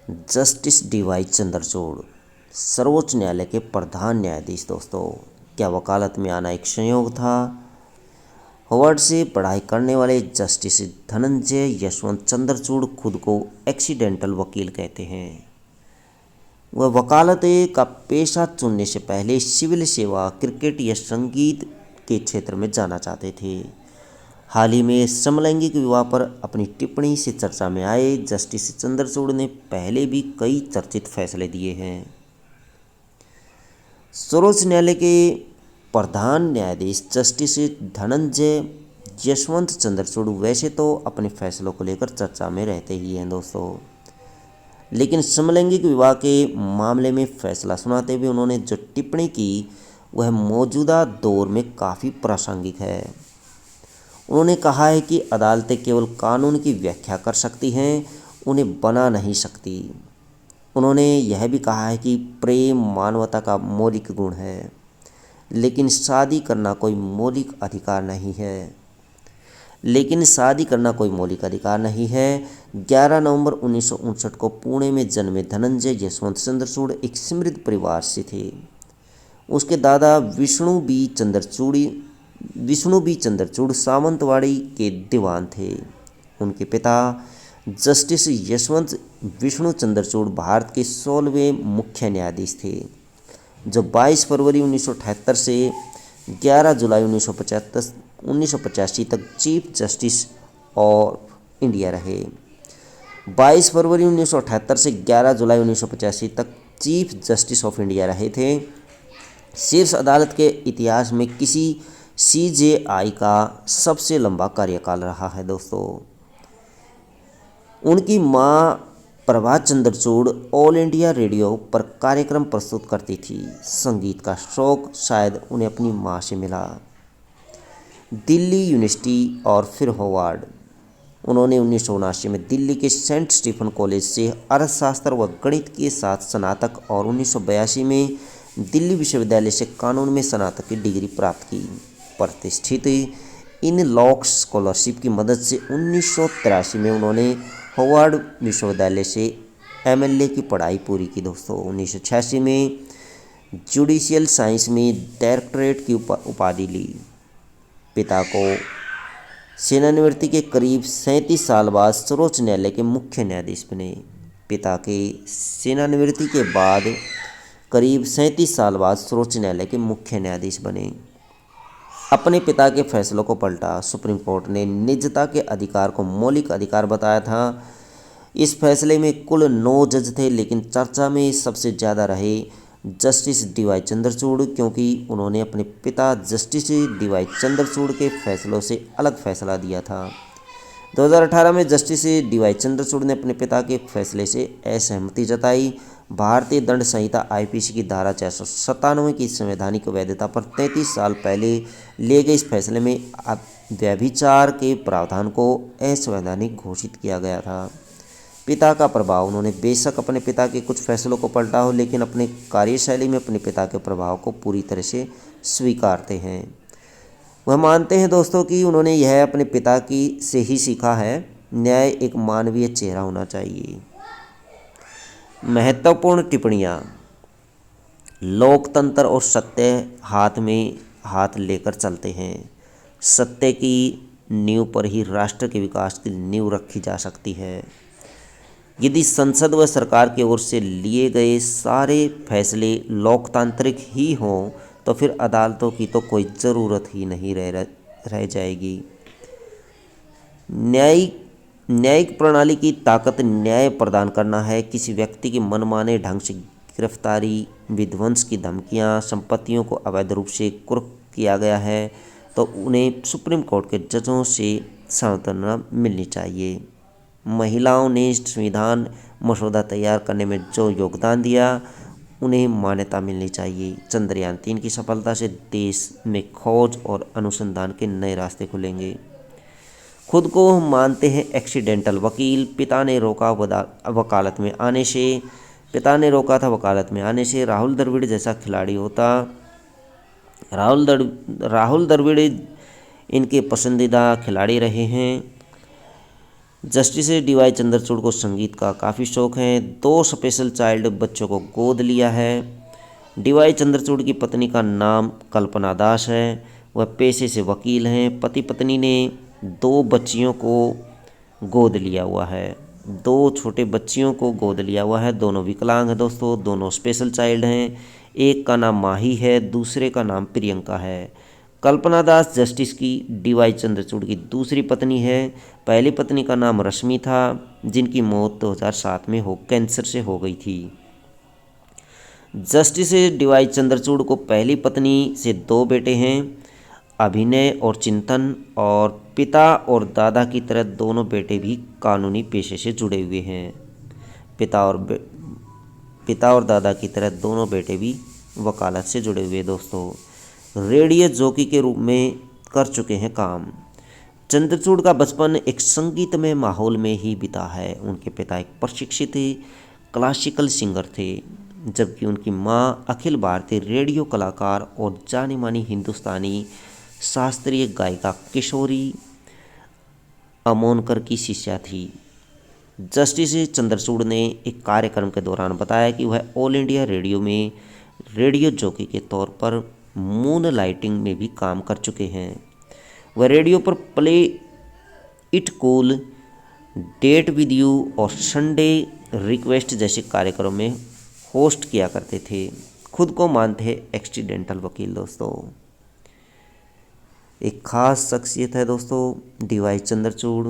Justice D Y Chandrachud सर्वोच्च न्यायालय के प्रधान न्यायाधीश। दोस्तों, क्या वकालत में आना एक संयोग था? हार्वर्ड से पढ़ाई करने वाले जस्टिस धनंजय यशवंत चंद्रचूड़ खुद को एक्सीडेंटल वकील कहते हैं। वह वकालत का पेशा चुनने से पहले सिविल सेवा, क्रिकेट या संगीत के क्षेत्र में जाना चाहते थे। हाल ही में समलैंगिक विवाह पर अपनी टिप्पणी से चर्चा में आए जस्टिस चंद्रचूड़ ने पहले भी कई चर्चित फैसले दिए हैं। सर्वोच्च न्यायालय के प्रधान न्यायाधीश जस्टिस धनंजय यशवंत चंद्रचूड़ वैसे तो अपने फैसलों को लेकर चर्चा में रहते ही हैं दोस्तों, लेकिन समलैंगिक विवाह के मामले में फैसला सुनाते हुए उन्होंने जो टिप्पणी की वह मौजूदा दौर में काफ़ी प्रासंगिक है। उन्होंने कहा है कि अदालतें केवल कानून की व्याख्या कर सकती हैं, उन्हें बना नहीं सकती। उन्होंने यह भी कहा है कि प्रेम मानवता का मौलिक गुण है, लेकिन शादी करना कोई मौलिक अधिकार नहीं है। 11 नवंबर 1959 को पुणे में जन्मे धनंजय यशवंत चंद्रचूड़ एक समृद्ध परिवार से थे। उसके दादा विष्णु बी चंद्रचूड़ सावंतवाड़ी के दीवान थे। उनके पिता जस्टिस यशवंत विष्णु चंद्रचूड़ भारत के 16वें मुख्य न्यायाधीश थे, जो 22 फरवरी 1978 से 11 जुलाई 1985 तक चीफ जस्टिस ऑफ इंडिया रहे। 22 फरवरी 1978 से 11 जुलाई 1985 तक चीफ जस्टिस ऑफ इंडिया रहे थे। शीर्ष अदालत के इतिहास में किसी CJI का सबसे लंबा कार्यकाल रहा है दोस्तों। उनकी मां Prabha Chandrachud all India radio पर कार्यक्रम प्रस्तुत करती थी। संगीत का शौक शायद उन्हें अपनी मां से मिला। दिल्ली यूनिवर्सिटी और फिर हार्वर्ड। उन्होंने 1979 में दिल्ली के सेंट स्टीफन कॉलेज से अर्थशास्त्र व गणित के साथ स्नातक और 1982 में दिल्ली विश्वविद्यालय से कानून में स्नातक की डिग्री प्राप्त की। प्रतिष्ठित इन लॉक स्कॉलरशिप की मदद से 1983 में उन्होंने हार्वर्ड विश्वविद्यालय से MLA की पढ़ाई पूरी की दोस्तों। 1986 में जुडिशियल साइंस में डायरेक्टरेट की उपाधि ली। पिता को सेवानिवृत्ति के करीब 37 साल बाद सर्वोच्च न्यायालय के मुख्य न्यायाधीश बने। पिता के सेवानिवृत्ति के बाद करीब 37 साल बाद सर्वोच्च न्यायालय के मुख्य न्यायाधीश बने। अपने पिता के फैसलों को पलटा। सुप्रीम कोर्ट ने निजता के अधिकार को मौलिक अधिकार बताया था। इस फैसले में कुल 9 जज थे, लेकिन चर्चा में सबसे ज़्यादा रहे जस्टिस डीवाई चंद्रचूड़, क्योंकि उन्होंने अपने पिता जस्टिस डीवाई चंद्रचूड़ के फैसलों से अलग फैसला दिया था। 2018 में जस्टिस डीवाई चंद्रचूड़ ने अपने पिता के फैसले से असहमति जताई। भारतीय दंड संहिता IPC की धारा 497 की संवैधानिक वैधता पर 33 साल पहले लिए गए इस फैसले में व्यभिचार के प्रावधान को असंवैधानिक घोषित किया गया था। पिता का प्रभाव। उन्होंने बेशक अपने पिता के कुछ फैसलों को पलटा हो, लेकिन अपने कार्यशैली में अपने पिता के प्रभाव को पूरी तरह से स्वीकारते हैं। वह मानते हैं दोस्तों कि उन्होंने यह अपने पिता की से ही सीखा है। न्याय एक मानवीय चेहरा होना चाहिए। महत्वपूर्ण टिप्पणियाँ। लोकतंत्र और सत्य हाथ में हाथ लेकर चलते हैं। सत्य की नींव पर ही राष्ट्र के विकास की नींव रखी जा सकती है। यदि संसद व सरकार की ओर से लिए गए सारे फैसले लोकतांत्रिक ही हों तो फिर अदालतों की तो कोई ज़रूरत ही नहीं रह जाएगी। न्यायिक प्रणाली की ताकत न्याय प्रदान करना है। किसी व्यक्ति की मनमाने ढंग से गिरफ्तारी, विध्वंस की धमकियां, संपत्तियों को अवैध रूप से कुर्क किया गया है तो उन्हें सुप्रीम कोर्ट के जजों से सांत्वना मिलनी चाहिए। महिलाओं ने संविधान मसौदा तैयार करने में जो योगदान दिया उन्हें मान्यता मिलनी चाहिए। चंद्रयान 3 की सफलता से देश में खोज और अनुसंधान के नए रास्ते खुलेंगे। खुद को मानते हैं एक्सीडेंटल वकील। पिता ने रोका था वकालत में आने से। राहुल द्रविड़ जैसा खिलाड़ी होता। राहुल द्रविड़ इनके पसंदीदा खिलाड़ी रहे हैं। Justice D.Y.. चंद्रचूड़ को संगीत का काफ़ी शौक है। 2 स्पेशल चाइल्ड बच्चों को गोद लिया है। डी.वाई. चंद्रचूड़ की पत्नी का नाम कल्पना दास है। वह पेशे से वकील हैं। पति पत्नी ने 2 बच्चियों को गोद लिया हुआ है। 2 छोटे बच्चियों को गोद लिया हुआ है। दोनों विकलांग हैं दोस्तों, दोनों स्पेशल चाइल्ड हैं। एक का नाम माही है, दूसरे का नाम प्रियंका है। कल्पना दास जस्टिस की डी.वाई. चंद्रचूड़ की दूसरी पत्नी है। पहली पत्नी का नाम रश्मि था, जिनकी मौत 2007 में कैंसर से हो गई थी। Justice D.Y.. चंद्रचूड़ को पहली पत्नी से 2 बेटे हैं, अभिनय और चिंतन, और पिता और दादा की तरह दोनों बेटे भी कानूनी पेशे से जुड़े हुए हैं। पिता और दादा की तरह दोनों बेटे भी वकालत से जुड़े हुए दोस्तों। रेडियो जॉकी के रूप में कर चुके हैं काम। चंद्रचूड़ का बचपन एक संगीतमय माहौल में ही बीता है। उनके पिता एक प्रशिक्षित क्लासिकल सिंगर थे, जबकि उनकी मां अखिल भारतीय रेडियो कलाकार और जानी मानी हिंदुस्तानी शास्त्रीय गायिका किशोरी अमोनकर की शिष्या थी। जस्टिस चंद्रचूड़ ने एक कार्यक्रम के दौरान बताया कि वह ऑल इंडिया रेडियो में रेडियो जॉकी के तौर पर मून लाइटिंग में भी काम कर चुके हैं। वह रेडियो पर play it cool, date with you और संडे रिक्वेस्ट जैसे कार्यक्रमों में होस्ट किया करते थे। खुद को मानते हैं एक्सीडेंटल वकील दोस्तों। एक खास शख्सियत है दोस्तों डी.वाई. चंद्रचूड़।